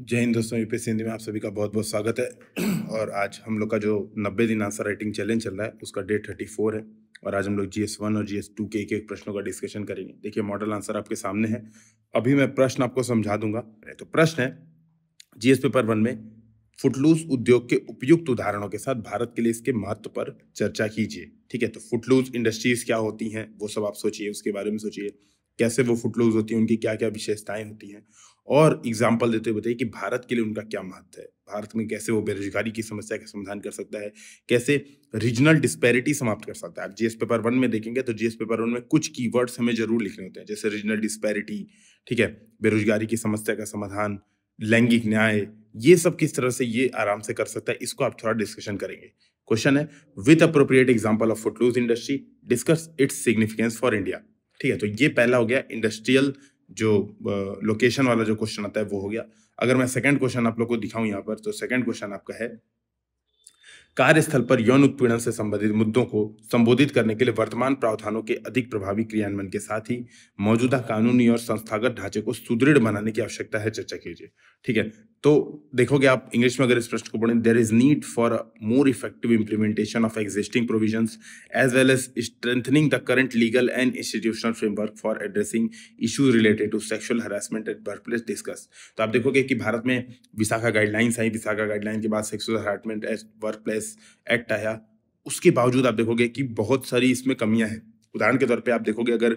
जय हिंद दोस्तों, यूपीएससी हिंदी में आप सभी का बहुत बहुत स्वागत है। और आज हम लोग का जो 90 दिन आंसर राइटिंग चैलेंज चल रहा है उसका डे 34 है। और आज हम लोग GS1 और GS2 के एक प्रश्नों का डिस्कशन करेंगे। देखिए, मॉडल आंसर आपके सामने है। अभी मैं प्रश्न आपको समझा दूंगा। तो प्रश्न है, GS पेपर 1 में फुटलूज उद्योग के उपयुक्त उदाहरणों के साथ भारत के लिए इसके महत्व पर चर्चा कीजिए। ठीक है, तो फुटलूज इंडस्ट्रीज क्या होती हैं वो सब आप सोचिए, उसके बारे में सोचिए, कैसे वो फुटलूज होती हैं, उनकी क्या क्या विशेषताएं होती हैं, और एग्जाम्पल देते हुए बताइए कि भारत के लिए उनका क्या महत्व है, भारत में कैसे वो बेरोजगारी की समस्या का समाधान कर सकता है, कैसे रीजनल डिस्पैरिटी समाप्त कर सकता है। आप GS पेपर 1 में देखेंगे तो GS पेपर 1 में कुछ कीवर्ड्स हमें जरूर लिखने होते हैं, जैसे रीजनल डिस्पैरिटी, ठीक है, बेरोजगारी की समस्या का समाधान, लैंगिक न्याय, ये सब किस तरह से ये आराम से कर सकता है, इसको आप थोड़ा डिस्कशन करेंगे। क्वेश्चन है, with appropriate example of footloose industry discuss its significance for India. ठीक है, तो ये पहला हो गया इंडस्ट्रियल जो लोकेशन वाला जो क्वेश्चन आता है वो हो गया। अगर मैं सेकंड क्वेश्चन आप लोग को दिखाऊं यहाँ पर, तो सेकंड क्वेश्चन आपका है, कार्यस्थल पर यौन उत्पीड़न से संबंधित मुद्दों को संबोधित करने के लिए वर्तमान प्रावधानों के अधिक प्रभावी क्रियान्वयन के साथ ही मौजूदा कानूनी और संस्थागत ढांचे को सुदृढ़ बनाने की आवश्यकता है, चर्चा कीजिए। ठीक है, तो देखोगे आप इंग्लिश में अगर इस प्रश्न को पढ़ें, there is need for a more effective implementation of existing provisions as well as strengthening the current legal and institutional framework for addressing issues related to sexual harassment at work place discuss. तो आप देखोगे कि भारत में Vishakha guidelines आई, Vishakha guideline के बाद sexual harassment at work place act आया। उसके बावजूद आप देखोगे कि बहुत सारी इसमें कमियां हैं। उदाहरण के तौर पे आप देखोगे, अगर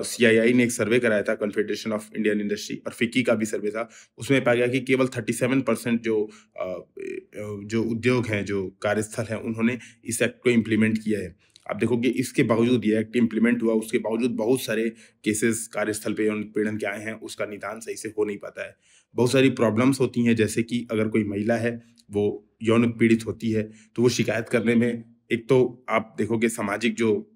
CII ने एक सर्वे कराया था, कन्फेडरेशन ऑफ इंडियन इंडस्ट्री, और फिक्की का भी सर्वे था, उसमें पाया गया कि केवल 37% जो उद्योग हैं, जो कार्यस्थल हैं, उन्होंने इस एक्ट को इम्प्लीमेंट किया है। आप देखोगे इसके बावजूद ये एक्ट इम्प्लीमेंट हुआ, उसके बावजूद बहुत सारे केसेस कार्यस्थल पे यौन उत्पीड़न के आए हैं, उसका निदान सही से हो नहीं पाता है। बहुत सारी प्रॉब्लम्स होती हैं, जैसे कि अगर कोई महिला है वो यौन उत्पीड़ित होती है तो वो शिकायत करने में, एक तो आप देखोगे सामाजिक जो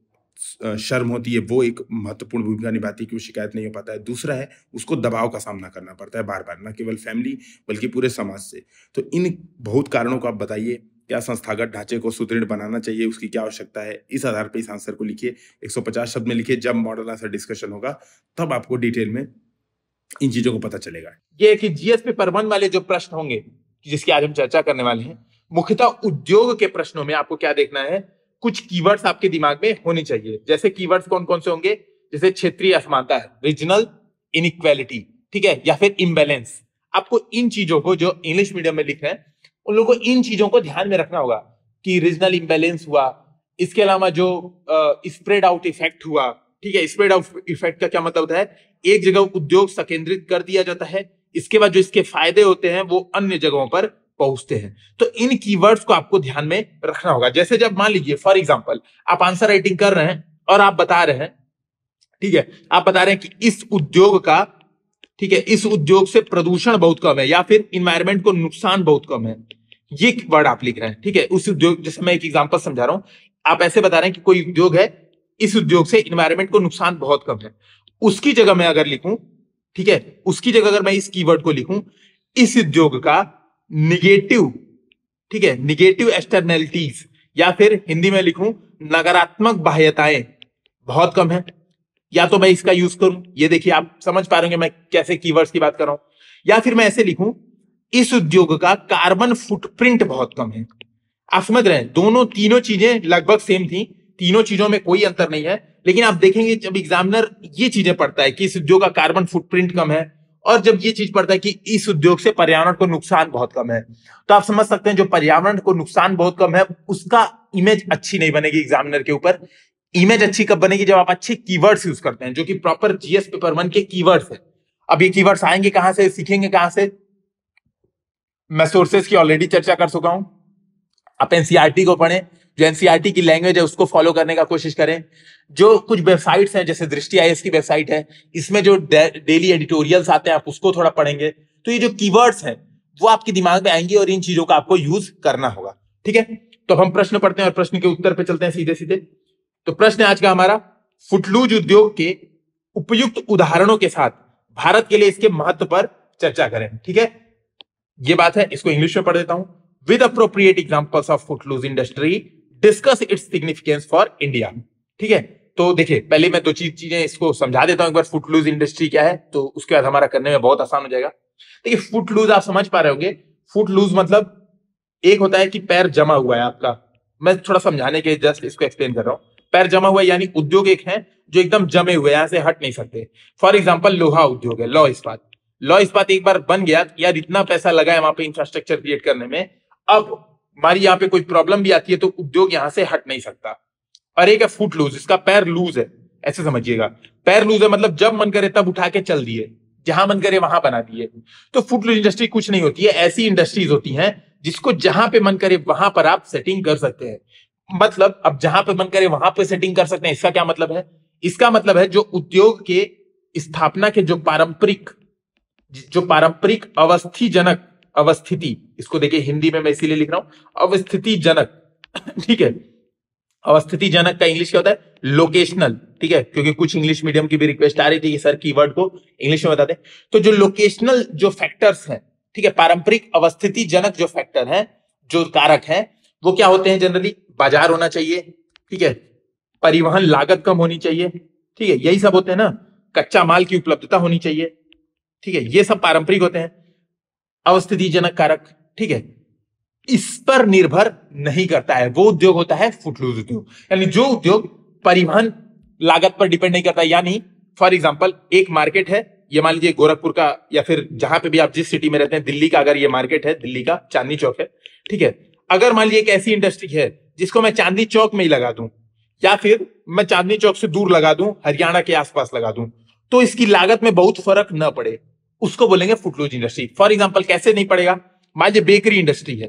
शर्म होती है वो एक महत्वपूर्ण भूमिका निभाती है कि वो शिकायत नहीं हो पाता है। दूसरा है, उसको दबाव का सामना करना पड़ता है बार बार, न केवल फैमिली बल्कि पूरे समाज से। तो इन बहुत कारणों को आप बताइए, क्या संस्थागत ढांचे को सुदृढ़ बनाना चाहिए, उसकी क्या आवश्यकता है, इस आधार पर इस आंसर को लिखिए। 150 शब्द में लिखिए। जब मॉडल आंसर डिस्कशन होगा तब आपको डिटेल में इन चीजों को पता चलेगा। ये कि GS पेपर 1 वाले जो प्रश्न होंगे जिसकी आज हम चर्चा करने वाले हैं, मुख्यतः उद्योग के प्रश्नों में आपको क्या देखना है, कुछ कीवर्ड्स आपके दिमाग में होने चाहिए। जैसे कीवर्ड्स कौन कौन से होंगे, जैसे क्षेत्रीय असमानता है, रीजनल इनइक्वालिटी, ठीक है, या फिर इम्बैलेंस। आपको इन चीजों को, जो इंग्लिश मीडियम में लिख रहे हैं उन लोगों को इन चीजों को ध्यान में रखना होगा कि रीजनल इम्बैलेंस हुआ, इसके अलावा जो स्प्रेड आउट इफेक्ट हुआ। ठीक है, स्प्रेड आउट इफेक्ट का क्या मतलब होता है, एक जगह उद्योग संकेंद्रित कर दिया जाता है, इसके बाद जो इसके फायदे होते हैं वो अन्य जगहों पर पहुंचते हैं। तो इन कीवर्ड्स को आपको ध्यान में रखना होगा। जैसे जब मान लीजिए फॉर एग्जांपल आप आंसर राइटिंग कर रहे हैं और आप बता रहे हैं, ठीक है, आप बता रहे हैं कि इस उद्योग का, ठीक है, इस उद्योग से प्रदूषण बहुत कम है या फिर इन्वायरमेंट को नुकसान बहुत कम है, ये वर्ड आप लिख रहे हैं। ठीक है, उस उद्योग, जैसे मैं एक एग्जांपल समझा रहा हूं, आप ऐसे बता रहे हैं कि कोई उद्योग है, इस उद्योग से इन्वायरमेंट को नुकसान बहुत कम है। उसकी जगह मैं अगर लिखूं, ठीक है, उसकी जगह अगर मैं इस कीवर्ड को लिखूं, इस उद्योग का निगेटिव, ठीक है, निगेटिव एक्सटर्नैलिटीज, या फिर हिंदी में लिखूं नकारात्मक बाह्यताएं बहुत कम है, या तो मैं इसका यूज करूं, ये देखिए आप समझ पा रहे होंगे मैं कैसे कीवर्ड्स की बात कर रहा हूं, या फिर मैं ऐसे लिखूं इस उद्योग का कार्बन फुटप्रिंट बहुत कम है। आप समझ रहे हैं, दोनों तीनों चीजें लगभग सेम थी, तीनों चीजों में कोई अंतर नहीं है, लेकिन आप देखेंगे जब एग्जामिनर ये चीजें पढ़ता है कि इस उद्योग का कार्बन फुटप्रिंट कम है, और जब ये चीज पढ़ता है कि इस उद्योग से पर्यावरण को नुकसान बहुत कम है, तो आप समझ सकते हैं जो पर्यावरण को नुकसान बहुत कम है उसका इमेज अच्छी नहीं बनेगी एग्जामिनर के ऊपर। इमेज अच्छी कब बनेगी, जब आप अच्छे कीवर्ड्स यूज करते हैं, जो कि प्रॉपर GS पेपर 1 के कीवर्ड्स है। अब ये कीवर्ड्स आएंगे कहां से, सीखेंगे कहां से, मैं सोर्सेस की ऑलरेडी चर्चा कर चुका हूं। आप NCERT को पढ़ें, जो NCERT की लैंग्वेज है उसको फॉलो करने का कोशिश करें। जो कुछ वेबसाइट्स हैं, जैसे दृष्टि IAS की वेबसाइट है, इसमें जो डेली एडिटोरियल्स आते हैं आप उसको थोड़ा पढ़ेंगे, तो ये जो कीवर्ड्स हैं वो आपके दिमाग में आएंगे और इन चीजों का आपको यूज करना होगा। ठीक है, तो हम प्रश्न पढ़ते हैं और प्रश्न के उत्तर पे चलते हैं सीधे सीधे। तो प्रश्न आज का हमारा, फुटलूज उद्योग के उपयुक्त उदाहरणों के साथ भारत के लिए इसके महत्व पर चर्चा करें। ठीक है, ये बात है, इसको इंग्लिश में पढ़ देता हूं। With appropriate examples of footloose industry discuss its significance for India. ठीक है, तो देखिए पहले मैं दो चीजें इसको समझा देता हूं एक बार, फुटलूज इंडस्ट्री क्या है, तो उसके बाद हमारा करने में बहुत आसान हो जाएगा। देखिए फुट लूज आप समझ पा रहे होंगे, फुट लूज मतलब एक होता है कि पैर जमा हुआ है आपका, मैं थोड़ा समझाने के जस्ट इसको एक्सप्लेन कर रहा हूं। पैर जमा हुआ है यानी उद्योग एक है जो एकदम जमे हुए, यहां से हट नहीं सकते। फॉर एग्जांपल लोहा उद्योग है, लौ इस्पात। लौ इस्पात एक बार बन गया, यार इतना पैसा लगा है वहां पे इंफ्रास्ट्रक्चर क्रिएट करने में, अब हमारी यहाँ पे कोई प्रॉब्लम भी आती है तो उद्योग यहां से हट नहीं सकता। और एक है फुट लूज, इसका पैर लूज है, ऐसे समझिएगा। पैर लूज है मतलब जब मन करे तब उठा के चल दिए, जहां मन करे वहां बना दिए। तो फुट लूज इंडस्ट्री कुछ नहीं होती है, ऐसी इंडस्ट्रीज होती हैं जिसको जहां पे मन करे वहां पर आप सेटिंग कर सकते हैं। मतलब अब जहां पे मन करे वहां पे सेटिंग कर सकते हैं, इसका क्या मतलब है? इसका मतलब है जो उद्योग के स्थापना के जो पारंपरिक अवस्थिजनक अवस्थिति, इसको देखिए हिंदी में मैं इसीलिए लिख रहा हूं अवस्थितिजनक, ठीक है। अवस्थितिजनक का इंग्लिश क्या होता है? लोकेशनल, ठीक है, क्योंकि कुछ इंग्लिश मीडियम की भी रिक्वेस्ट आ रही थी कि सर कीवर्ड को इंग्लिश में बता दें। तो जो लोकेशनल जो फैक्टर्स हैं, ठीक है, पारंपरिक अवस्थितिजनक जो फैक्टर हैं, जो कारक हैं, वो क्या होते हैं? जनरली बाजार होना चाहिए, ठीक है, परिवहन लागत कम होनी चाहिए, ठीक है, यही सब होते हैं ना। कच्चा माल की उपलब्धता होनी चाहिए, ठीक है, ये सब पारंपरिक होते हैं अवस्थितिजनक कारक, ठीक है। इस पर निर्भर नहीं करता है, वो उद्योग होता है फुटलूज उद्योग। यानी जो उद्योग परिवहन लागत पर डिपेंड नहीं करता, यानी फॉर एग्जांपल एक मार्केट है, ये मान लीजिए गोरखपुर का या फिर जहां पे भी आप जिस सिटी में रहते हैं, दिल्ली का अगर ये मार्केट है, दिल्ली का चांदनी चौक है, ठीक है। अगर मान लीजिए एक ऐसी इंडस्ट्री है जिसको मैं चांदनी चौक में ही लगा दूं, या फिर मैं चांदनी चौक से दूर लगा दूं, हरियाणा के आसपास लगा दूं, तो इसकी लागत में बहुत फर्क न पड़े, उसको बोलेंगे फुटलूज इंडस्ट्री। फॉर एग्जाम्पल कैसे नहीं पड़ेगा? मान लीजिए बेकरी इंडस्ट्री है,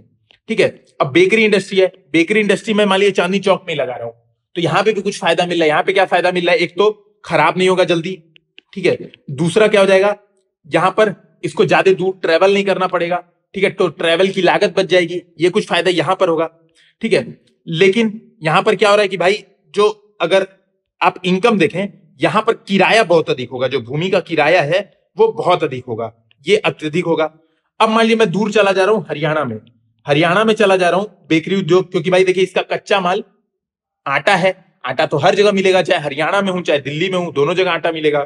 ठीक है, अब बेकरी इंडस्ट्री है, बेकरी इंडस्ट्री में मान लीजिए चांदनी चौक में लगा रहा हूं, तो यहां पे भी कुछ फायदा मिल रहा है। यहां पे क्या फायदा मिल रहा है? एक तो खराब नहीं होगा जल्दी, ठीक है, दूसरा क्या हो जाएगा, यहां पर इसको ज्यादा दूर ट्रेवल नहीं करना पड़ेगा, ठीक है, तो ट्रेवल की लागत बच जाएगी, ये कुछ फायदा यहां पर होगा, ठीक है। लेकिन यहां पर क्या हो रहा है कि भाई जो अगर आप इनकम देखें, यहां पर किराया बहुत अधिक होगा, जो भूमि का किराया है वो बहुत अधिक होगा, ये अत्यधिक होगा। अब मान लीजिए मैं दूर चला जा रहा हूं, हरियाणा में चला जा रहा हूं बेकरी उद्योग, क्योंकि भाई देखिए इसका कच्चा माल आटा है, आटा तो हर जगह मिलेगा, चाहे हरियाणा में हूं चाहे दिल्ली में हूं, दोनों जगह आटा मिलेगा।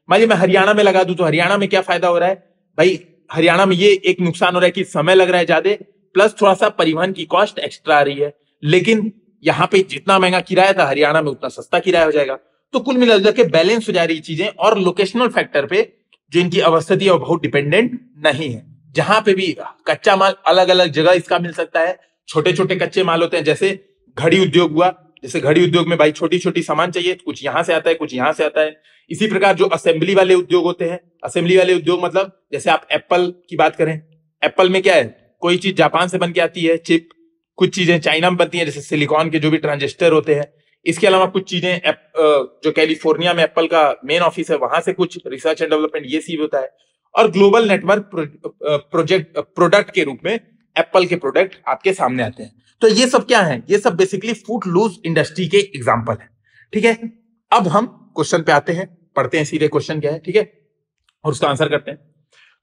मान लीजिए मैं हरियाणा में लगा दूं, तो हरियाणा में क्या फायदा हो रहा है भाई? हरियाणा में ये एक नुकसान हो रहा है कि समय लग रहा है ज्यादा, प्लस थोड़ा सा परिवहन की कॉस्ट एक्स्ट्रा आ रही है। लेकिन यहां पे जितना महंगा किराया था, हरियाणा में उतना सस्ता किराया हो जाएगा। तो कुल मिलाकर के बैलेंस हो जा रही चीजें, और लोकेशनल फैक्टर पे जो इनकी अवस्थिति है वो बहुत डिपेंडेंट नहीं है। जहां पे भी कच्चा माल अलग अलग जगह इसका मिल सकता है, छोटे छोटे कच्चे माल होते हैं, जैसे घड़ी उद्योग हुआ, जैसे घड़ी उद्योग में भाई छोटी छोटी सामान चाहिए, कुछ यहां से आता है कुछ यहां से आता है। इसी प्रकार जो असेंबली वाले उद्योग होते हैं, असेंबली वाले उद्योग मतलब जैसे आप एप्पल की बात करें, एप्पल में क्या है, कोई चीज जापान से बन के आती है चिप, कुछ चीजें चाइना में बनती हैं, जैसे सिलिकॉन के जो भी ट्रांजिस्टर होते हैं। इसके अलावा कुछ चीजें जो कैलिफोर्निया में एप्पल का मेन ऑफिस है, वहां से कुछ रिसर्च एंड डेवलपमेंट ये सी होता है। और ग्लोबल नेटवर्क प्रोडक्ट के रूप में एप्पल के प्रोडक्ट आपके सामने आते हैं। तो ये सब क्या है? ये सब बेसिकली फुट लूज इंडस्ट्री के एग्जाम्पल है, ठीक है। अब हम क्वेश्चन पे आते हैं, पढ़ते हैं सीधे क्वेश्चन क्या है, ठीक है, और उसका आंसर करते हैं।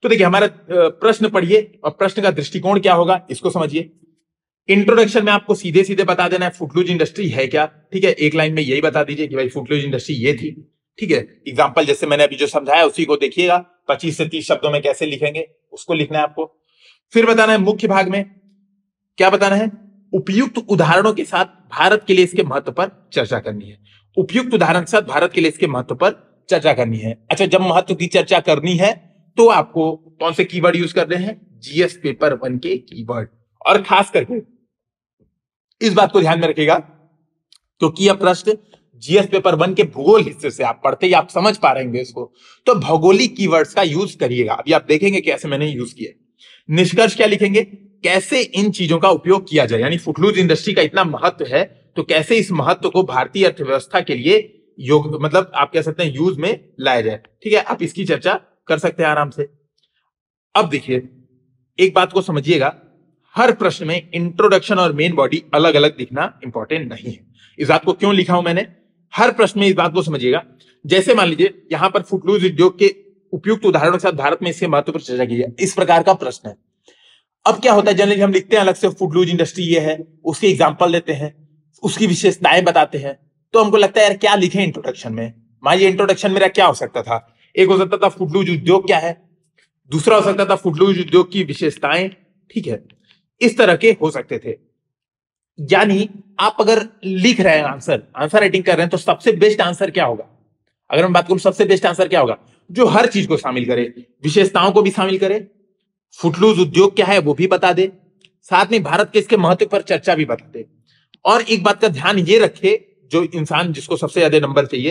तो देखिए हमारा प्रश्न पढ़िए और प्रश्न का दृष्टिकोण क्या होगा इसको समझिए। इंट्रोडक्शन में आपको सीधे सीधे बता देना है फुटलूज इंडस्ट्री है क्या, ठीक है, एक लाइन में यही बता दीजिए कि भाई फुटलूज इंडस्ट्री ये थी, ठीक है। एग्जांपल जैसे मैंने अभी जो समझाया उसी को देखिएगा, 25 से 30 शब्दों में कैसे लिखेंगे उसको लिखना है आपको। फिर बताना है मुख्य भाग में क्या बताना है, उपयुक्त उदाहरणों के साथ भारत के लिए इसके महत्व पर चर्चा करनी है। उपयुक्त उदाहरण के साथ भारत के लिए इसके महत्व पर चर्चा करनी है। अच्छा, जब महत्व की चर्चा करनी है तो आपको कौन से कीवर्ड यूज करने हैं? जीएस पेपर 1 के कीवर्ड। और खास करके इस बात को ध्यान में रखिएगा क्योंकि यह प्रश्न जीएस पेपर 1 के भूगोल हिस्से से आप पढ़ते ही आप समझ पा रहेंगे इसको, तो भौगोलिक कीवर्ड्स का यूज करिएगा। अभी आप देखेंगे कैसे मैंने यूज किया। निष्कर्ष क्या लिखेंगे? कैसे इन चीजों का उपयोग किया जाए, यानी फुटलूज इंडस्ट्री का इतना महत्व है तो कैसे इस महत्व को भारतीय अर्थव्यवस्था के लिए योग मतलब आप कह सकते हैं यूज में लाया जाए, ठीक है। आप इसकी चर्चा कर सकते हैं आराम से। अब देखिए एक बात को समझिएगा, हर प्रश्न में इंट्रोडक्शन और मेन बॉडी अलग अलग दिखना इंपॉर्टेंट नहीं है। इस बात को क्यों लिखा हूं मैंने? हर प्रश्न में इस बात को समझिएगा। जैसे मान लीजिए यहां पर फुटलूज उद्योग के उपयुक्त उदाहरणों के साथ भारत में इसके महत्व पर चर्चा की है, इस प्रकार का प्रश्न है। अब क्या होता है, जनरली हम लिखते हैं अलग से फुटलूज इंडस्ट्री ये है, उसके एग्जाम्पल देते हैं, उसकी विशेषताएं बताते हैं, तो हमको लगता है यार क्या लिखे इंट्रोडक्शन में। मान लीजिए इंट्रोडक्शन मेरा क्या हो सकता था, एक हो सकता था फुटलूज उद्योग क्या है, दूसरा हो सकता था फुटलूज उद्योग की विशेषताएं, ठीक है, इस तरह के हो सकते थे। यानी आप अगर लिख रहे हैं आंसर राइटिंग कर रहे हैं, तो सबसे बेस्ट आंसर क्या होगा? अगर मैं बात करूं सबसे बेस्ट आंसर क्या होगा? जो हर चीज को शामिल करे, विशेषताओं को भी शामिल करे, फुटलूज उद्योग क्या है वो भी बता दे, साथ में भारत के इसके महत्व पर चर्चा भी बता दे। और एक बात का ध्यान ये रखे, जो इंसान जिसको सबसे ज्यादा नंबर चाहिए,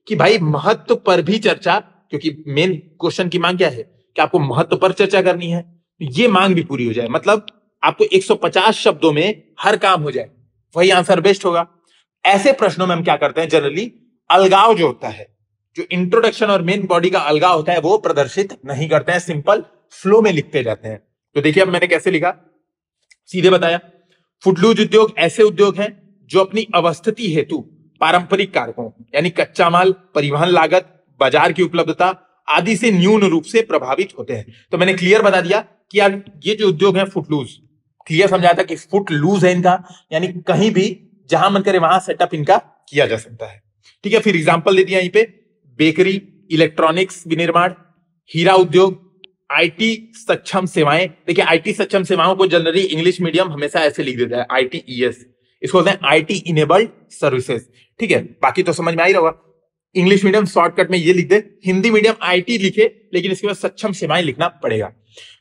कि भाई महत्व पर भी चर्चा, क्योंकि मेन क्वेश्चन की मांग क्या है कि आपको महत्व पर चर्चा करनी है, ये मांग भी पूरी हो जाए, मतलब आपको 150 शब्दों में हर काम हो जाए, वही आंसर बेस्ट होगा। ऐसे प्रश्नों में हम क्या करते हैं, जनरली अलगाव जो होता है, जो इंट्रोडक्शन और मेन बॉडी का अलगाव होता है, वो प्रदर्शित नहीं करते हैं, सिंपल फ्लो में लिखते जाते हैं। तो देखिए अब मैंने कैसे लिखा, सीधे बताया, फुटलूज उद्योग ऐसे उद्योग हैं जो अपनी अवस्थिति हेतु पारंपरिक कारकों यानी कच्चा माल, परिवहन लागत, बाजार की उपलब्धता आदि से न्यून रूप से प्रभावित होते हैं। तो मैंने क्लियर बता दिया कि यार ये जो उद्योग है फुटलूज, क्लियर समझाया था कि फुट लूज है इनका, यानी कहीं भी जहां मन करे वहां सेटअप इनका किया जा सकता है, ठीक है। फिर एग्जांपल दे दिया यहीं पे, बेकरी, इलेक्ट्रॉनिक्स विनिर्माण, हीरा उद्योग, आईटी सक्षम सेवाएं। देखिए आईटी सक्षम सेवाओं को जनरली इंग्लिश मीडियम हमेशा ऐसे लिख देता है, आईटीईएस, इसको बोलते हैं आईटी इनेबल्ड सर्विसेज, ठीक है। बाकी तो समझ में आ ही होगा, इंग्लिश मीडियम शॉर्टकट में ये लिख दे, हिंदी मीडियम आईटी लिखे, लेकिन इसके बाद सक्षम सेवाएं लिखना पड़ेगा,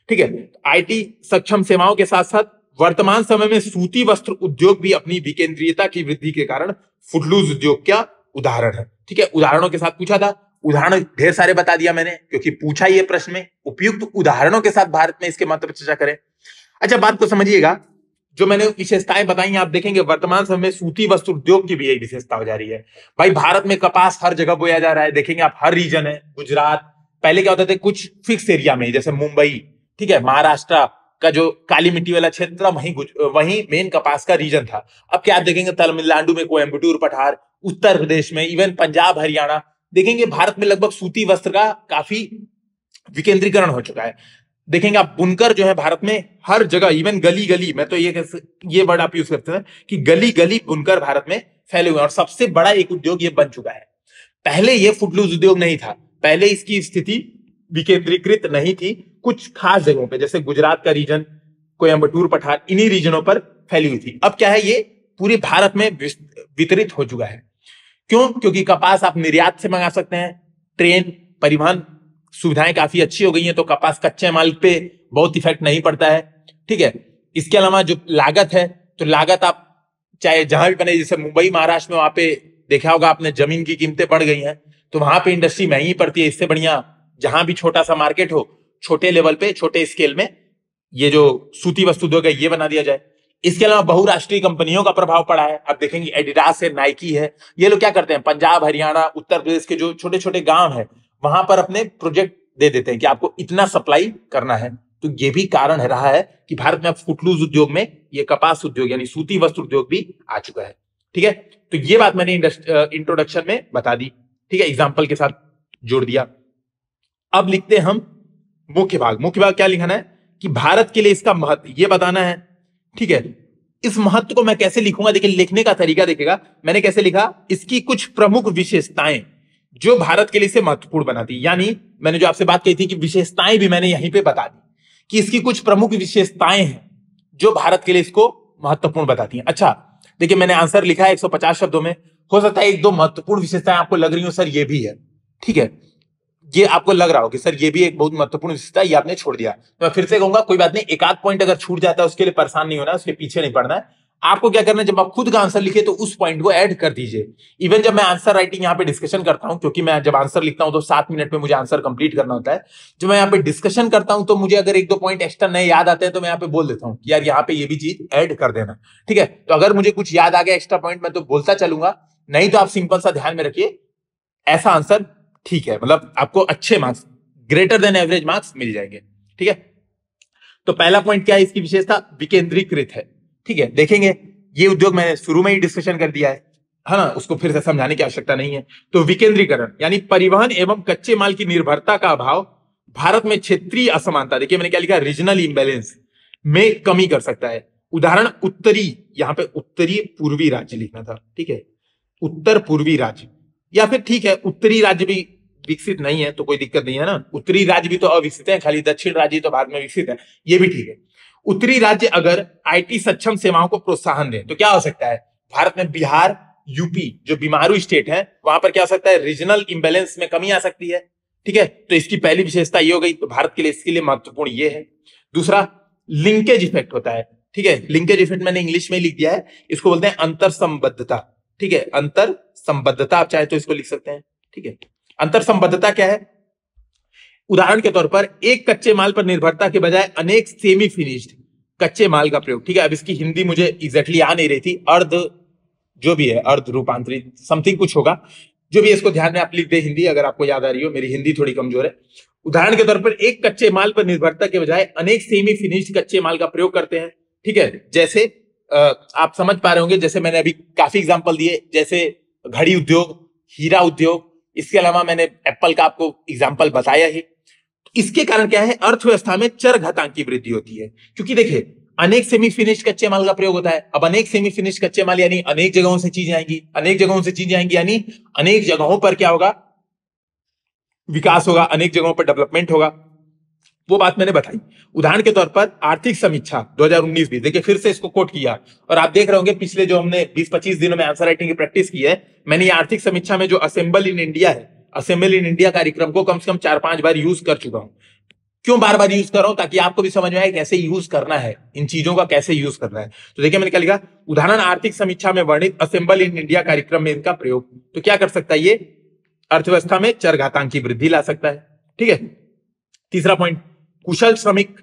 ठीक है। आईटी सक्षम सेवाओं के साथ साथ वर्तमान समय में सूती वस्त्र उद्योग भी अपनी विकेंद्रीयता की वृद्धि के कारण फुटलूज उद्योग का उदाहरण है, ठीक है। उदाहरणों के साथ पूछा था, उदाहरण ढेर सारे बता दिया मैंने, क्योंकि पूछा ये प्रश्न में, उपयुक्त उदाहरणों के साथ भारत में इसके महत्व पर चर्चा करें। अच्छा बात को समझिएगा, जो मैंने विशेषताएं बताई आप देखेंगे वर्तमान समय में सूती वस्त्र उद्योग की भी यही विशेषता हो जा रही है। भाई भारत में कपास हर जगह बोया जा रहा है, देखेंगे आप हर रीजन है, गुजरात, पहले क्या होता था कुछ फिक्स एरिया में, जैसे मुंबई, ठीक है, महाराष्ट्र का जो काली मिट्टी वाला क्षेत्र था वहीं मेन कपास का रीजन था। अब क्या आप देखेंगे तमिलनाडु में कोयम्बटूर पठार, उत्तर प्रदेश में, इवन पंजाब हरियाणा, देखेंगे भारत में लगभग सूती वस्त्र का काफी विकेंद्रीकरण हो चुका है। देखेंगे आप बुनकर जो है भारत में हर जगह, इवन गली गली, मैं तो ये वर्ड आप यूज करते हैं कि गली गली बुनकर भारत में फैले हुए हैं, और सबसे बड़ा एक उद्योग ये बन चुका है। पहले ये फुटलूज उद्योग नहीं था, पहले इसकी स्थिति विकेंद्रीकृत नहीं थी, कुछ खास जगहों पे जैसे गुजरात का रीजन, कोयम्बटूर पठार, इन्हीं रीजनों पर फैली हुई थी। अब क्या है, ये पूरे भारत में वितरित हो चुका है। क्यों? क्योंकि कपास आप निर्यात से मंगा सकते हैं, ट्रेन परिवहन सुविधाएं काफी अच्छी हो गई हैं, तो कपास कच्चे माल पे बहुत इफेक्ट नहीं पड़ता है, ठीक है। इसके अलावा जो लागत है, तो लागत आप चाहे जहां भी बने, जैसे मुंबई महाराष्ट्र में, वहां पे देखा होगा आपने जमीन की कीमतें बढ़ गई हैं, तो वहां पे इंडस्ट्री महंगी पड़ती है। इससे बढ़िया जहां भी छोटा सा मार्केट हो, छोटे लेवल पे, छोटे स्केल में ये जो सूती वस्तु उद्योग है ये बना दिया जाए। इसके अलावा बहुराष्ट्रीय कंपनियों का प्रभाव पड़ा है। अब देखेंगे एडिडास है, नाइकी है, ये लोग क्या करते हैं, पंजाब हरियाणा उत्तर प्रदेश के जो छोटे छोटे गांव है वहां पर अपने प्रोजेक्ट दे देते हैं कि आपको इतना सप्लाई करना है। तो ये भी कारण रहा है कि भारत में अब फुटलूज उद्योग में ये कपास उद्योग यानी सूती वस्त्र उद्योग भी आ चुका है, ठीक है। तो ये बात मैंने इंट्रोडक्शन में बता दी, ठीक है, एग्जाम्पल के साथ जोड़ दिया। अब लिखते हैं हम मुख्य भाग। मुख्य भाग क्या लिखना है कि भारत के लिए इसका महत्व ये बताना है, ठीक है। इस महत्व को मैं कैसे लिखूंगा, देखिए लिखने का तरीका देखिएगा, मैंने कैसे लिखा, इसकी कुछ प्रमुख विशेषताएं जो भारत के लिए इसे महत्वपूर्ण बनाती, यानी मैंने जो आपसे बात कही थी कि विशेषताएं भी मैंने यहीं पे बता दी कि इसकी कुछ प्रमुख विशेषताएं हैं जो भारत के लिए इसको महत्वपूर्ण बताती हैं। अच्छा देखिए मैंने आंसर लिखा है 150 शब्दों में, हो सकता है एक दो महत्वपूर्ण विशेषताएं आपको लग रही हो, सर ये भी है, ठीक है, ये आपको लग रहा हो कि सर ये भी एक बहुत महत्वपूर्ण विशेषता, ये आपने छोड़ दिया। तो मैं फिर से कहूंगा कोई बात नहीं, एक आध पॉइंट अगर छूट जाता है उसके लिए परेशान नहीं होना है, उसके पीछे नहीं पड़ना है। आपको क्या करना है, जब आप खुद का आंसर लिखे तो उस पॉइंट को ऐड कर दीजिए। इवन जब मैं आंसर राइटिंग यहाँ पे डिस्कशन करता हूं, क्योंकि मैं जब आंसर लिखता हूं तो 7 मिनट में मुझे आंसर कंप्लीट करना होता है, जब मैं यहाँ पे डिस्कशन करता हूं तो मुझे अगर एक दो पॉइंट एक्स्ट्रा नए याद आते हैं तो मैं यहाँ पे बोल देता हूँ यार यहाँ पे ये भी चीज ऐड कर देना, ठीक है। तो अगर मुझे कुछ याद आ गया एक्स्ट्रा पॉइंट मैं तो बोलता चलूंगा, नहीं तो आप सिंपल सा ध्यान में रखिए, ऐसा आंसर ठीक है, मतलब आपको अच्छे marks, greater than average marks मिल जाएंगे, ठीक है। तो पहला पॉइंट क्या है, इसकी विशेषता विकेंद्रीकृत है, ठीक है। देखेंगे ये उद्योग मैंने शुरू में ही डिस्कशन कर दिया है ना, उसको फिर से समझाने की आवश्यकता नहीं है। तो विकेंद्रीकरण यानी परिवहन एवं कच्चे माल की निर्भरता का अभाव भारत में क्षेत्रीय असमानता, देखिए मैंने क्या लिखा, रीजनल इंबैलेंस में कमी कर सकता है। उदाहरण उत्तरी, यहां पे उत्तरी पूर्वी राज्य लिखना था, ठीक है, उत्तर पूर्वी राज्य, या फिर ठीक है उत्तरी राज्य भी विकसित नहीं है तो कोई दिक्कत नहीं है ना, उत्तरी राज्य भी तो अविकसित है, खाली दक्षिण राज्य तो भारत में विकसित है, ये भी ठीक है। उत्तरी राज्य अगर आईटी सक्षम सेवाओं को प्रोत्साहन दें तो क्या हो सकता है, भारत में बिहार, यूपी जो बीमारू स्टेट है वहां पर क्या हो सकता है, रीजनल इंबैलेंस में कमी आ सकती है। ठीक है, तो इसकी पहली विशेषता ये हो गई, तो भारत के लिए इसके लिए महत्वपूर्ण ये है। दूसरा, लिंकेज इफेक्ट होता है। ठीक है, लिंकेज इफेक्ट मैंने इंग्लिश में लिख दिया है, इसको बोलते हैं अंतर संबद्धता। ठीक है, अंतर संबद्धता आप चाहे तो इसको लिख सकते हैं। ठीक है, अंतर संबद्धता क्या है, उदाहरण के तौर पर एक कच्चे माल पर निर्भरता के बजाय अनेक सेमी फिनिश्ड कच्चे माल का प्रयोग। ठीक है, अब इसकी हिंदी मुझे एग्जैक्टली आ नहीं रही थी, अर्ध जो भी है, अर्ध रूपांतरित समथिंग कुछ होगा, जो भी इसको ध्यान में आप लिख दे हिंदी, अगर आपको याद आ रही हो, मेरी हिंदी थोड़ी कमजोर है। उदाहरण के तौर पर एक कच्चे माल पर निर्भरता के बजाय अनेक सेमी फिनिश्ड कच्चे माल का प्रयोग करते हैं। ठीक है, जैसे आप समझ पा रहे होंगे, जैसे मैंने अभी काफी एग्जांपल दिए, जैसे घड़ी उद्योग, हीरा उद्योग, इसके अलावा मैंने एप्पल का आपको एग्जांपल बताया ही। इसके कारण क्या है, अर्थव्यवस्था में चर घातांकी वृद्धि होती है, क्योंकि देखिए अनेक सेमी फिनिश्ड कच्चे माल का प्रयोग होता है। अब अनेक सेमी फिनिश्ड कच्चे माल यानी अनेक जगहों से चीजें आएंगी, अनेक जगहों से चीजें आएंगी यानी अनेक जगहों पर क्या होगा, विकास होगा, अनेक जगहों पर डेवलपमेंट होगा, वो बात मैंने बताई। उदाहरण के तौर पर आर्थिक समीक्षा 2019 भी, देखिए फिर से इसको कोट किया, और आप देख रहे होंगे पिछले जो हमने 20-25 दिनों में आंसर राइटिंग की प्रैक्टिस की है, मैंने ये आर्थिक समीक्षा में जो असेंबल इन इंडिया है, असेंबल इन इंडिया कार्यक्रम को कम से कम 4-5 बार यूज कर चुका हूं। क्यों बार बार यूज कर रहा हूं, ताकि आपको भी समझ में आए कैसे यूज करना है, इन चीजों का कैसे यूज करना है। तो देखिए मैंने क्या लिखा, उदाहरण आर्थिक समीक्षा में वर्णित असेंबल इन इंडिया कार्यक्रम में इनका प्रयोग, तो क्या कर सकता है, ये अर्थव्यवस्था में चरघातांकी वृद्धि ला सकता है। ठीक है, तीसरा पॉइंट, कुशल श्रमिक,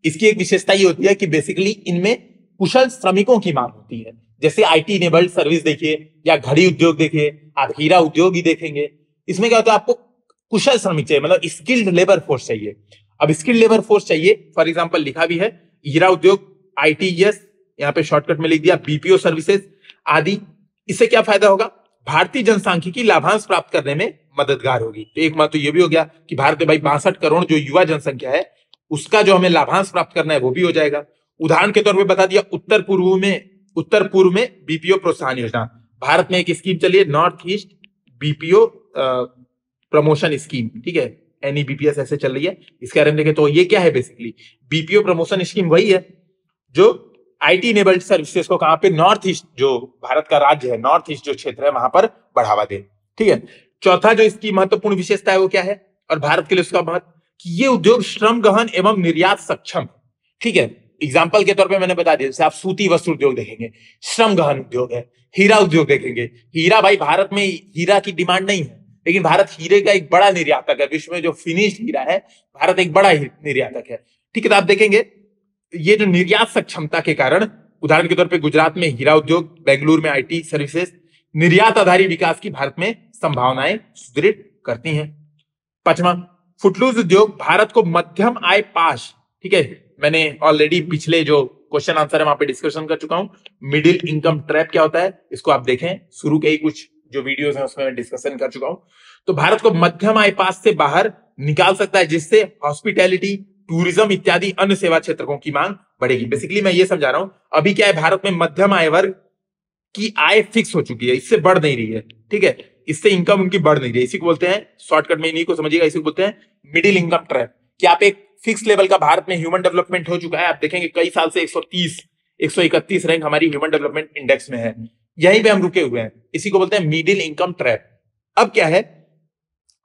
इसकी एक विशेषता ये होती है कि बेसिकली इनमें कुशल श्रमिकों की मांग होती है। जैसे आईटी इनेबल्ड सर्विस देखिए, या घड़ी उद्योग देखिए, आप हीरा उद्योग ही देखेंगे, इसमें क्या होता है, आपको कुशल श्रमिक चाहिए, मतलब स्किल्ड लेबर फोर्स चाहिए। अब स्किल्ड लेबर फोर्स चाहिए, फॉर एग्जांपल लिखा भी है, हीरा उद्योग, आईटीईएस, यहाँ पे शॉर्टकट में लिख दिया, बीपीओ सर्विसेज आदि। इससे क्या फायदा होगा, भारतीय जनसांख्यिकी लाभांश प्राप्त करने में मददगार होगी। तो एक बात तो ये भी हो गया कि भारत में भाई 62 करोड़ जो युवा जनसंख्या है, उसका जो हमें लाभांश प्राप्त करना है वो भी हो जाएगा। उदाहरण के तौर पे बता दिया, उत्तर पूर्व में बीपीओ प्रोत्साहन योजना, भारत में एक स्कीम चली है, north east BPO promotion scheme. ठीक है, NEBPS ऐसे चल रही है, इसके बारे में देखें तो ये क्या है, बेसिकली बीपीओ प्रमोशन स्कीम वही है जो आईटी इनेबल्ड सर्विसेज को कहां पे, नॉर्थ ईस्ट जो भारत का राज्य है, नॉर्थ ईस्ट जो क्षेत्र है वहां पर बढ़ावा दे। ठीक है, चौथा जो इसकी महत्वपूर्ण विशेषता है वो क्या है, और भारत के लिए उसका महत्व, कि ये उद्योग श्रम गहन एवं निर्यात सक्षम। ठीक है, एग्जाम्पल के तौर पे मैंने बता दिया, जैसे आप सूती वस्त्र उद्योग देखेंगे, श्रम गहन उद्योग है। हीरा उद्योग देखेंगे, हीरा भाई भारत में हीरा की डिमांड नहीं है, लेकिन भारत हीरे का एक बड़ा निर्यातक है, विश्व में जो फिनिश्ड हीरा है भारत एक बड़ा निर्यातक है। ठीक है, तो आप देखेंगे ये जो निर्यात सक्षमता के कारण, उदाहरण के तौर पे गुजरात में हीरा उद्योग, बेंगलुरु में आईटी सर्विसेज, निर्यात आधारित विकास की भारत में संभावनाएं सुदृढ़ करती हैं। पांचवा, फुटलूज उद्योग भारत को मध्यम आय पाश। ठीक है, मैंने ऑलरेडी पिछले जो क्वेश्चन आंसर है वहां पे डिस्कशन कर चुका हूं। मिडिल इनकम ट्रैप क्या होता है, इसको आप देखें, शुरू के ही कुछ जो वीडियोस हैं उसमें मैं डिस्कशन कर चुका हूं। तो भारत को मध्यम आय पाश से बाहर निकाल सकता है, जिससे हॉस्पिटैलिटी, टूरिज्म इत्यादि अन्य सेवा क्षेत्रों की मांग बढ़ेगी। बेसिकली मैं ये समझा रहा हूं, अभी क्या है, भारत में मध्यम आय वर्ग की आय फिक्स हो चुकी है, इससे बढ़ नहीं रही है। ठीक है, इससे इनकम उनकी बढ़ नहीं रही है, इसी को बोलते हैं, शॉर्टकट में इन्हीं को समझिएगा, इसी को बोलते हैं मिडिल इनकम ट्रैप। कि आप एक फिक्स लेवल का, भारत में ह्यूमन डेवलपमेंट हो चुका है, आप देखेंगे कई साल से 130, 131 रैंक हमारी ह्यूमन डेवलपमेंट इंडेक्स में है, यहीं पे हम रुके हुए हैं, इसी को बोलते हैं मिडिल इनकम ट्रैप। अब क्या है,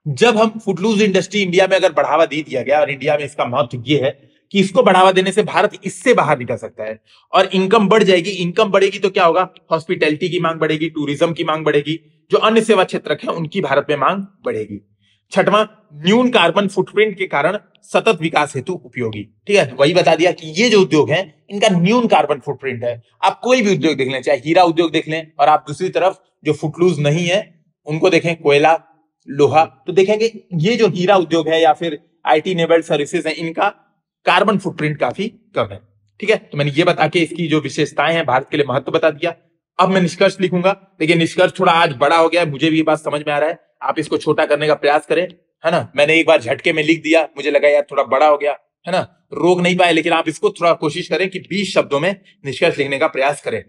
जब हम फुटलूज इंडस्ट्री इंडिया में अगर बढ़ावा दे दिया गया, और इंडिया में इसका महत्व ये है कि इसको बढ़ावा देने से भारत इससे बाहर निकल सकता है और इनकम बढ़ जाएगी। इनकम बढ़ेगी तो क्या होगा, हॉस्पिटैलिटी की मांग बढ़ेगी, टूरिज्म की मांग बढ़ेगी, जो अन्य सेवा क्षेत्र है उनकी भारत में मांग बढ़ेगी। छठवां, न्यून कार्बन फुटप्रिंट के कारण सतत विकास हेतु उपयोगी। ठीक है, वही बता दिया कि ये जो उद्योग है इनका न्यून कार्बन फुटप्रिंट है। आप कोई भी उद्योग देख लें, चाहे हीरा उद्योग देख लें, और आप दूसरी तरफ जो फुटलूज नहीं है उनको देखें, कोयला, लोहा, तो देखेंगे ये जो हीरा उद्योग है या फिर आईटी इनेबल्ड सर्विसेज है, इनका कार्बन फुटप्रिंट काफी कम है। ठीक है, तो मैंने ये बता के इसकी जो विशेषताएं हैं, भारत के लिए महत्व बता दिया। अब मैं निष्कर्ष लिखूंगा, देखिए निष्कर्ष थोड़ा आज बड़ा हो गया है, मुझे भी ये बात समझ में आ रहा है, आप इसको छोटा करने का प्रयास करें, है ना। मैंने एक बार झटके में लिख दिया, मुझे लगा यार थोड़ा बड़ा हो गया, है ना, रोक नहीं पाए, लेकिन आप इसको थोड़ा कोशिश करें कि 20 शब्दों में निष्कर्ष लिखने का प्रयास करें।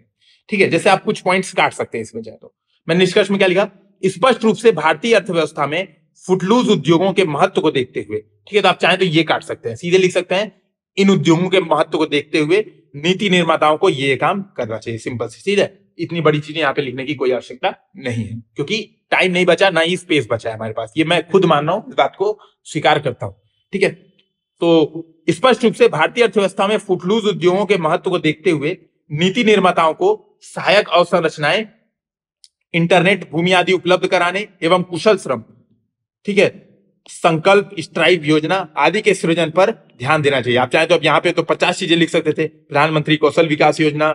ठीक है, जैसे आप कुछ पॉइंट्स काट सकते हैं इसमें चाहे तो। मैंने निष्कर्ष में क्या लिखा, स्पष्ट रूप से भारतीय अर्थव्यवस्था में फुटलूज उद्योगों के महत्व को देखते हुए, ठीक है, तो आप चाहें तो ये काट सकते हैं, सीधे लिख सकते हैं इन उद्योगों के महत्व को देखते हुए नीति निर्माताओं को ये काम करना चाहिए। सिंपल सी चीज है, इतनी बड़ी चीजें यहाँ पे लिखने की कोई आवश्यकता नहीं है, क्योंकि टाइम नहीं बचा, ना ही स्पेस बचा है हमारे पास। ये मैं खुद मान रहा हूं, इस बात को स्वीकार करता हूं, ठीक है। तो स्पष्ट रूप से भारतीय अर्थव्यवस्था में फुटलूज उद्योगों के महत्व को देखते हुए नीति निर्माताओं को सहायक अवसंरचनाएं, इंटरनेट, भूमि आदि उपलब्ध कराने एवं कुशल श्रम, ठीक है, संकल्प, स्ट्राइव योजना आदि के सृजन पर ध्यान देना चाहिए। आप चाहे तो अब यहाँ पे तो 50 चीजें लिख सकते थे, प्रधानमंत्री कौशल विकास योजना,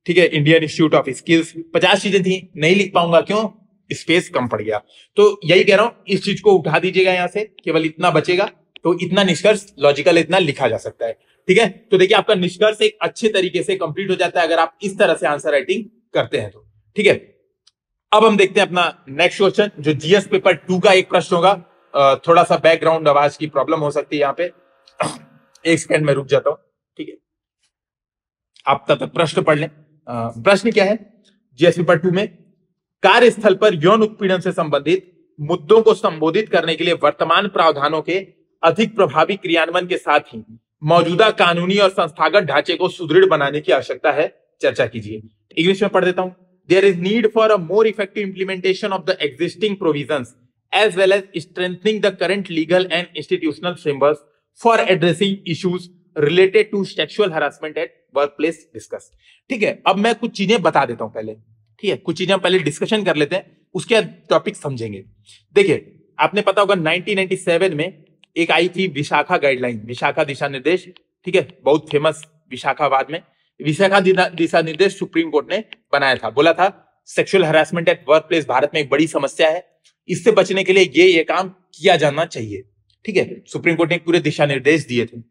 ठीक है, इंडियन इंस्टीट्यूट ऑफ स्किल्स, 50 चीजें थी, नहीं लिख पाऊंगा, क्यों? स्पेस कम पड़ गया। तो यही कह रहा हूं, इस चीज को उठा दीजिएगा यहां से, केवल इतना बचेगा, तो इतना निष्कर्ष लॉजिकल इतना लिखा जा सकता है, ठीक है। तो देखिए आपका निष्कर्ष एक अच्छे तरीके से कंप्लीट हो जाता है अगर आप इस तरह से आंसर राइटिंग करते हैं तो, ठीक है। अब हम देखते हैं अपना नेक्स्ट क्वेश्चन, जो जीएस पेपर 2 का एक प्रश्न होगा। थोड़ा सा बैकग्राउंड आवाज की प्रॉब्लम हो सकती है यहाँ पे, एक सेकंड में रुक जाता हूं, ठीक है, आप तब तक प्रश्न पढ़ लें। प्रश्न क्या है जीएस पेपर 2 में? कार्यस्थल पर यौन उत्पीड़न से संबंधित मुद्दों को संबोधित करने के लिए वर्तमान प्रावधानों के अधिक प्रभावी क्रियान्वयन के साथ ही मौजूदा कानूनी और संस्थागत ढांचे को सुदृढ़ बनाने की आवश्यकता है, चर्चा कीजिए। इंग्लिश में पढ़ देता हूं। There is need for a more effective implementation of the existing provisions as well as strengthening the current legal and institutional frameworks for addressing issues related to sexual harassment at workplace discuss। ठीक है, अब मैं कुछ चीजें बता देता हूं पहले, ठीक है, कुछ चीजें हम पहले डिस्कशन कर लेते हैं, उसके बाद टॉपिक समझेंगे। देखिए, आपने पता होगा 1997 में एक आई थी विशाखा गाइडलाइन, विशाखा दिशा निर्देश, ठीक है, बहुत फेमस विशाखाबाद में विशाखा दिशा निर्देश सुप्रीम कोर्ट ने बनाया था। बोला था sexual harassment at work place Bharat में एक बड़ी समस्या है, इससे बचने के लिए ये काम किया जाना चाहिए, ठीक है। सुप्रीम कोर्ट ने पूरे दिशा निर्देश दिए थे।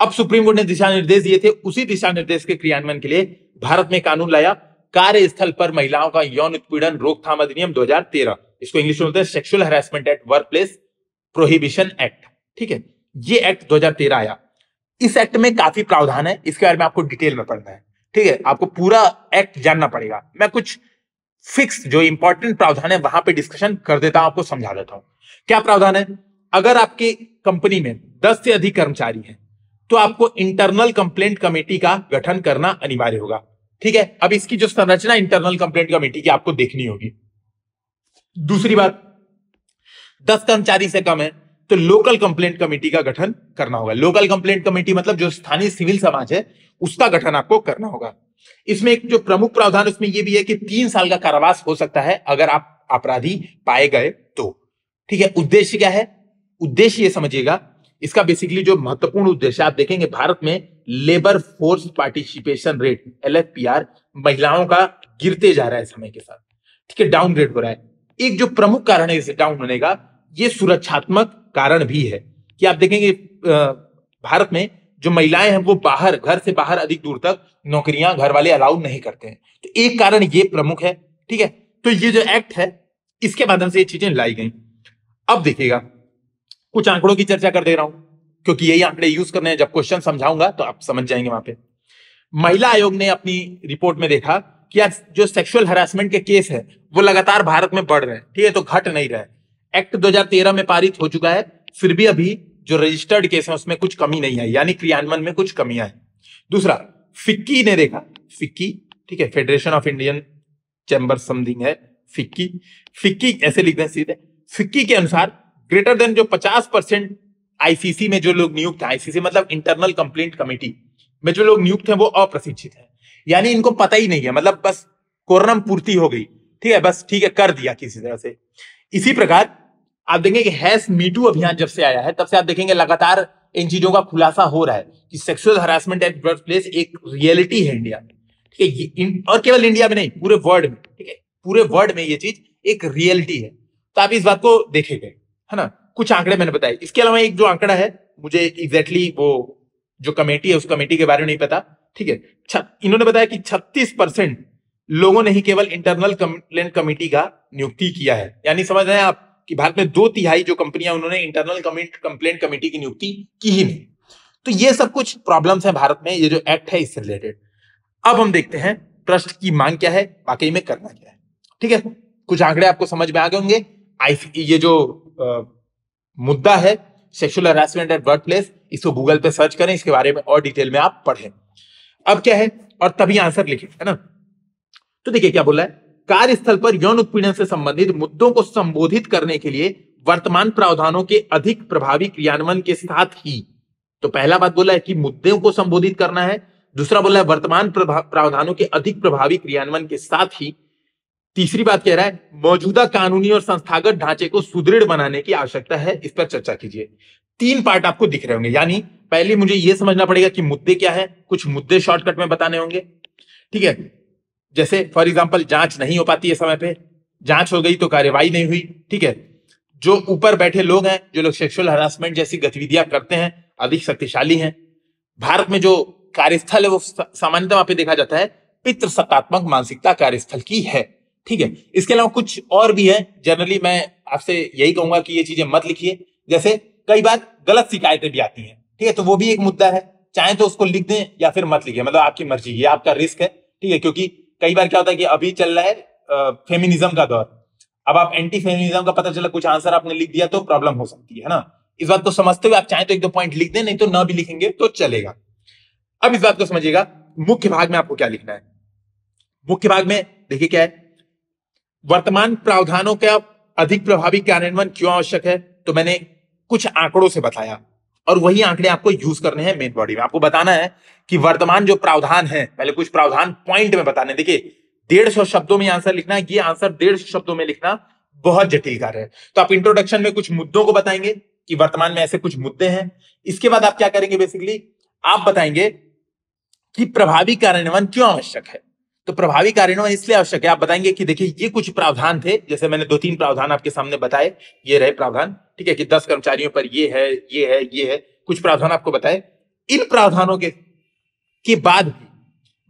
अब सुप्रीम कोर्ट ने दिशा निर्देश दिए थे, उसी दिशा निर्देश के क्रियान्वयन के लिए भारत में कानून लाया, कार्यस्थल पर महिलाओं का यौन उत्पीड़न रोकथाम अधिनियम 2013, इसको इंग्लिश में बोलते हैं sexual harassment at work place prohibition act, ठीक है। ये एक्ट 2013 आया। इस एक्ट में काफी प्रावधान है, इसके बारे में आपको डिटेल में पढ़ना है, ठीक है, आपको पूरा एक्ट जानना पड़ेगा। मैं कुछ फिक्स जो इंपॉर्टेंट प्रावधान है वहां पे डिस्कशन कर देता हूं, आपको समझा देता हूं। क्या प्रावधान है? अगर आपकी कंपनी में 10 से अधिक कर्मचारी हैं तो आपको इंटरनल कंप्लेंट कमेटी का गठन करना अनिवार्य होगा, ठीक है। अब इसकी जो संरचना इंटरनल कंप्लेंट कमेटी की आपको देखनी होगी। दूसरी बात, 10 कर्मचारी से कम है तो लोकल कंप्लेंट कमेटी का गठन करना होगा। लोकल कंप्लेंट कमेटी मतलब जो स्थानीय सिविल समाज है उसका गठन आपको करना होगा। इसमें एक जो प्रमुख प्रावधान उसमें यह भी है कि 3 साल का कारावास हो सकता है अगर आप अपराधी पाए गए तो, ठीक है। उद्देश्य क्या है? उद्देश्य ये समझिएगा, इसका बेसिकली जो महत्वपूर्ण उद्देश्य आप देखेंगे, भारत में labour force participation rate LFPR महिलाओं का गिरते जा रहा है समय के साथ, ठीक है, डाउन रेट हो रहा है। एक जो प्रमुख कारण है इसे डाउन होने का, ये सुरक्षात्मक कारण भी है कि आप देखेंगे भारत में जो महिलाएं हैं वो बाहर, घर से बाहर अधिक दूर तक नौकरियां घर वाले अलाउ नहीं करते हैं, तो एक कारण ये प्रमुख है, ठीक है। तो ये जो एक्ट है इसके माध्यम से ये चीजें लाई गई। अब देखिएगा, कुछ आंकड़ों की चर्चा कर दे रहा हूं क्योंकि यही आंकड़े यूज करने हैं, जब क्वेश्चन समझाऊंगा तो आप समझ जाएंगे। वहां पे महिला आयोग ने अपनी रिपोर्ट में देखा कि आज जो सेक्सुअल हरासमेंट के केस है वो लगातार भारत में बढ़ रहे हैं, ठीक है, तो घट नहीं रहा है। एक्ट 2013 में पारित हो चुका है, फिर भी अभी जो रजिस्टर्ड केस है उसमें कुछ कमी नहीं आई, यानी क्रियान्वयन में कुछ कमियां हैं। दूसरा, फिक्की ने देखा, फिक्की, ठीक है, federation of Indian chamber something है, फिक्की ऐसे लिखते हैं सीधे। फिक्की के अनुसार ग्रेटर देन जो 50% आईसीसी में जो लोग नियुक्त हैं, आईसीसी मतलब इंटरनल कंप्लेंट कमेटी में जो लोग नियुक्त हैं वो अप्रशिक्षित हैं, यानी इनको पता ही नहीं है, मतलब बस कोरनम पूर्ति हो गई, ठीक है, बस ठीक है कर दिया किसी तरह से। इसी प्रकार आप देखेंगे कि हैश मीटू अभियान जब से आया है तब से आप देखेंगे लगातार इन चीजों का खुलासा हो रहा है कि sexual harassment at work place एक रियलिटी है इंडिया में, ठीक है, और केवल इंडिया में नहीं पूरे वर्ल्ड में, ठीक है, पूरे वर्ल्ड में ये चीज एक रियलिटी है। तो आप इस बात को देखेंगे, है ना। कुछ आंकड़े मैंने बताए, इसके अलावा एक जो आंकड़ा है मुझे एग्जैक्टली वो जो कमेटी है उस कमेटी के बारे में नहीं पता, ठीक है। इन्होंने बताया कि 36% लोगों ने ही केवल इंटरनल कंप्लेंट कमेटी का नियुक्ति किया है, यानी समझ रहे हैं आप कि भारत में 2/3 जो कंपनियां उन्होंने इंटरनल कंप्लेंट कमेटी की नियुक्ति की ही नहीं। तो ये सब कुछ प्रॉब्लम्स हैं भारत में, ये जो एक्ट है इससे रिलेटेड। अब हम देखते हैं प्रश्न की मांग क्या है, वाकई में करना क्या है, ठीक है। कुछ आंकड़े आपको समझ में आ गए होंगे, ये जो मुद्दा है sexual harassment at work place, इसको गूगल पे सर्च करें, इसके बारे में और डिटेल में आप पढ़ें। अब क्या है, और तभी आंसर लिखें, है ना। तो देखिए क्या बोला है, कार्यस्थल पर यौन उत्पीड़न से संबंधित मुद्दों को संबोधित करने के लिए वर्तमान प्रावधानों के अधिक प्रभावी क्रियान्वयन के साथ ही, तो पहला बात बोला है कि मुद्दों को संबोधित करना है, दूसरा बोला है वर्तमान प्रावधानों के अधिक प्रभावी क्रियान्वयन के साथ ही, तीसरी बात कह रहा है मौजूदा कानूनी और संस्थागत ढांचे को सुदृढ़ बनाने की आवश्यकता है, इस पर चर्चा कीजिए। 3 पार्ट आपको दिख रहे होंगे, यानी पहले मुझे यह समझना पड़ेगा कि मुद्दे क्या है, कुछ मुद्दे शॉर्टकट में बताने होंगे, ठीक है। जैसे फॉर एग्जांपल जांच नहीं हो पाती है समय पे, जांच हो गई तो कार्यवाही नहीं हुई, ठीक है। जो ऊपर बैठे लोग हैं, जो लोग सेक्सुअल हरासमेंट जैसी गतिविधियां करते हैं, अधिक शक्तिशाली हैं। भारत में जो कार्यस्थल है वो सामान्यतः वहां पे देखा जाता है पितृसत्तात्मक मानसिकता कार्यस्थल की है, ठीक है। इसके अलावा कुछ और भी है, जनरली मैं आपसे यही कहूंगा कि ये चीजें मत लिखिए। जैसे कई बार गलत शिकायतें भी आती हैं, ठीक है, तो वो भी एक मुद्दा है, चाहे तो उसको लिख दें या फिर मत लिखिए, मतलब आपकी मर्जी, ये आपका रिस्क है, ठीक है। क्योंकि कई बार क्या होता है कि अभी चल रहा है फेमिनिज्म का दौर, अब आप एंटी फेमिनिज्म का पता चला कुछ आंसर आपने लिख दिया तो प्रॉब्लम हो सकती है ना। इस बात को समझते हुए आप चाहे तो 1-2 पॉइंट लिख दें, नहीं तो ना भी लिखेंगे तो चलेगा। अब इस बात को समझिएगा, मुख्य भाग में आपको क्या लिखना है। मुख्य भाग में देखिए क्या है, वर्तमान प्रावधानों का अधिक प्रभावी कार्यान्वयन क्यों आवश्यक है, तो मैंने कुछ आंकड़ों से बताया और वही आंकड़े आपको यूज करने हैं मेन बॉडी में। आपको बताना है कि वर्तमान जो प्रावधान है, पहले कुछ प्रावधान पॉइंट में बताने। देखिए 150 शब्दों में आंसर लिखना है, ये आंसर 150 शब्दों में लिखना बहुत जटिल कार्य है। तो आप इंट्रोडक्शन में कुछ मुद्दों को बताएंगे कि वर्तमान में ऐसे कुछ मुद्दे हैं। इसके बाद आप क्या करेंगे, बेसिकली आप बताएंगे कि प्रभावी कार्यान्वयन क्यों आवश्यक है। तो प्रभावी कार्यान्वयन इसलिए आवश्यक है, आप बताएंगे कि देखिए ये कुछ प्रावधान थे, जैसे मैंने 2-3 प्रावधान आपके सामने बताए, ये रहे प्रावधान, ठीक है, कि 10 कर्मचारियों पर ये है, ये है, ये है, कुछ प्रावधान आपको बताए। इन प्रावधानों के बाद भी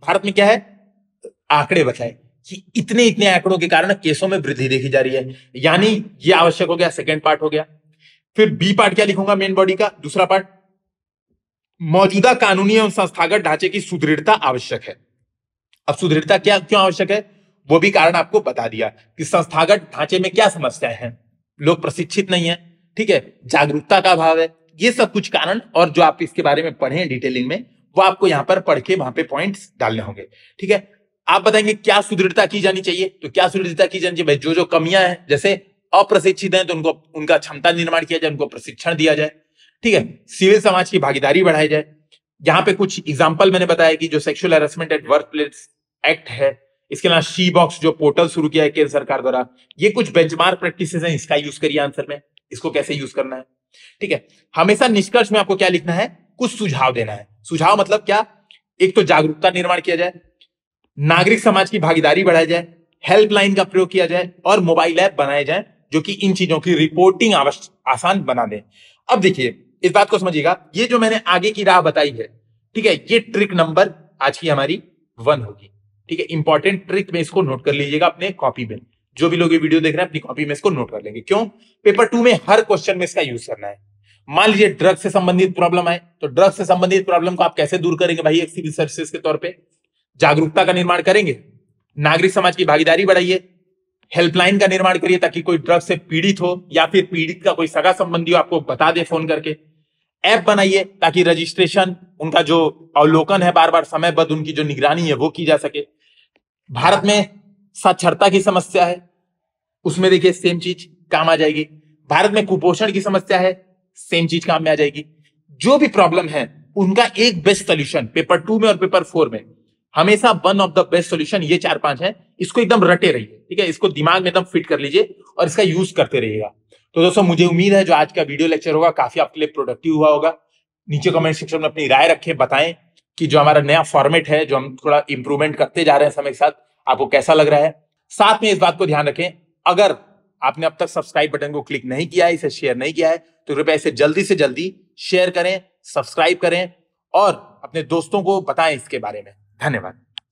भारत में क्या है, आंकड़े बताए कि इतने इतने आंकड़ों के कारण केसों में वृद्धि देखी जा रही है, यानी ये आवश्यक हो गया, सेकेंड पार्ट हो गया। फिर बी पार्ट क्या लिखूंगा मेन बॉडी का, दूसरा पार्ट, मौजूदा कानूनी एवं संस्थागत ढांचे की सुदृढ़ता आवश्यक है। अब सुदृढ़ता क्या क्यों आवश्यक है, वो भी कारण आपको बता दिया कि संस्थागत ढांचे में क्या समस्याएं हैं, लोग प्रशिक्षित नहीं है, ठीक है, जागरूकता का अभाव है, ये सब कुछ कारण, और जो आप इसके बारे में पढ़े डिटेलिंग में, वो आपको यहां पर पढ़ के वहां पे पॉइंट्स डालने होंगे, ठीक है। आप बताएंगे क्या सुदृढ़ता की जानी चाहिए, तो क्या सुदृढ़ता की जानी चाहिए, जो जो कमियां हैं, जैसे अप्रशिक्षित हैं तो उनको उनका क्षमता निर्माण किया जाए, उनको प्रशिक्षण दिया जाए, ठीक है, सिविल समाज की भागीदारी बढ़ाई जाए। यहां पे कुछ एग्जांपल मैंने बताया कि जो sexual harassment eight work place act है, इसके अलावा शी बॉक्स जो पोर्टल शुरू किया है केंद्र सरकार द्वारा, ये कुछ बेंचमार्क प्रैक्टिसेस हैं, इसका यूज करिए आंसर में, इसको कैसे यूज करना है, ठीक है। हमेशा निष्कर्ष में आपको क्या लिखना है, कुछ सुझाव देना है। सुझाव मतलब क्या, एक तो जागरूकता निर्माण किया जाए, नागरिक समाज की भागीदारी बढ़ाई जाए, हेल्पलाइन का प्रयोग किया जाए और मोबाइल ऐप बनाए जाए जो कि इन चीजों की रिपोर्टिंग आसान बना दे। अब देखिए इस बात को समझिएगा, ये जो मैंने आगे की राह बताई है, ठीक है, ये ट्रिक नंबर आज की हमारी 1 होगी, ठीक है। इंपॉर्टेंट ट्रिक में इसको नोट कर लीजिएगा अपने कॉपी में, जो भी लोग ये वीडियो देख रहे हैं अपनी कॉपी में इसको नोट कर लेंगे। क्यों, पेपर 2 में हर क्वेश्चन में इसका यूज करना है। मान लीजिए ड्रग से संबंधित प्रॉब्लम आए, तो ड्रग से संबंधित प्रॉब्लम को आप कैसे दूर करेंगे भाई, एक सिविल सर्विसेज के तौर पे जागरूकता का निर्माण करेंगे, नागरिक समाज की भागीदारी बढ़ाइए, हेल्पलाइन का निर्माण करिए ताकि कोई ड्रग से पीड़ित हो या फिर पीड़ित का कोई सगा संबंधी हो आपको बता दे फोन करके, ऐप बनाइए ताकि रजिस्ट्रेशन, उनका जो अवलोकन है बार बार समयबद्ध, उनकी जो निगरानी है वो की जा सके। भारत में साक्षरता की समस्या है, उसमें देखिए सेम चीज काम आ जाएगी। भारत में कुपोषण की समस्या है, सेम चीज काम में आ जाएगी। जो भी प्रॉब्लम है उनका एक बेस्ट सोल्यूशन पेपर 2 में और पेपर 4 में हमेशा one of the best solution ये 4-5 है, इसको एकदम रटे रहिए, ठीक है, इसको दिमाग में एकदम फिट कर लीजिए और इसका यूज करते रहिएगा। तो दोस्तों मुझे उम्मीद है जो आज का वीडियो लेक्चर होगा काफी आपके लिए प्रोडक्टिव हुआ होगा। नीचे कमेंट सेक्शन में अपनी राय रखें, बताएं कि जो हमारा नया फॉर्मेट है, जो हम थोड़ा इंप्रूवमेंट करते जा रहे हैं समय के साथ, आपको कैसा लग रहा है। साथ में इस बात को ध्यान रखें, अगर आपने अब तक सब्सक्राइब बटन को क्लिक नहीं किया है, इसे शेयर नहीं किया है, तो कृपया इसे जल्दी से जल्दी शेयर करें, सब्सक्राइब करें और अपने दोस्तों को बताएं इसके बारे में। धन्यवाद।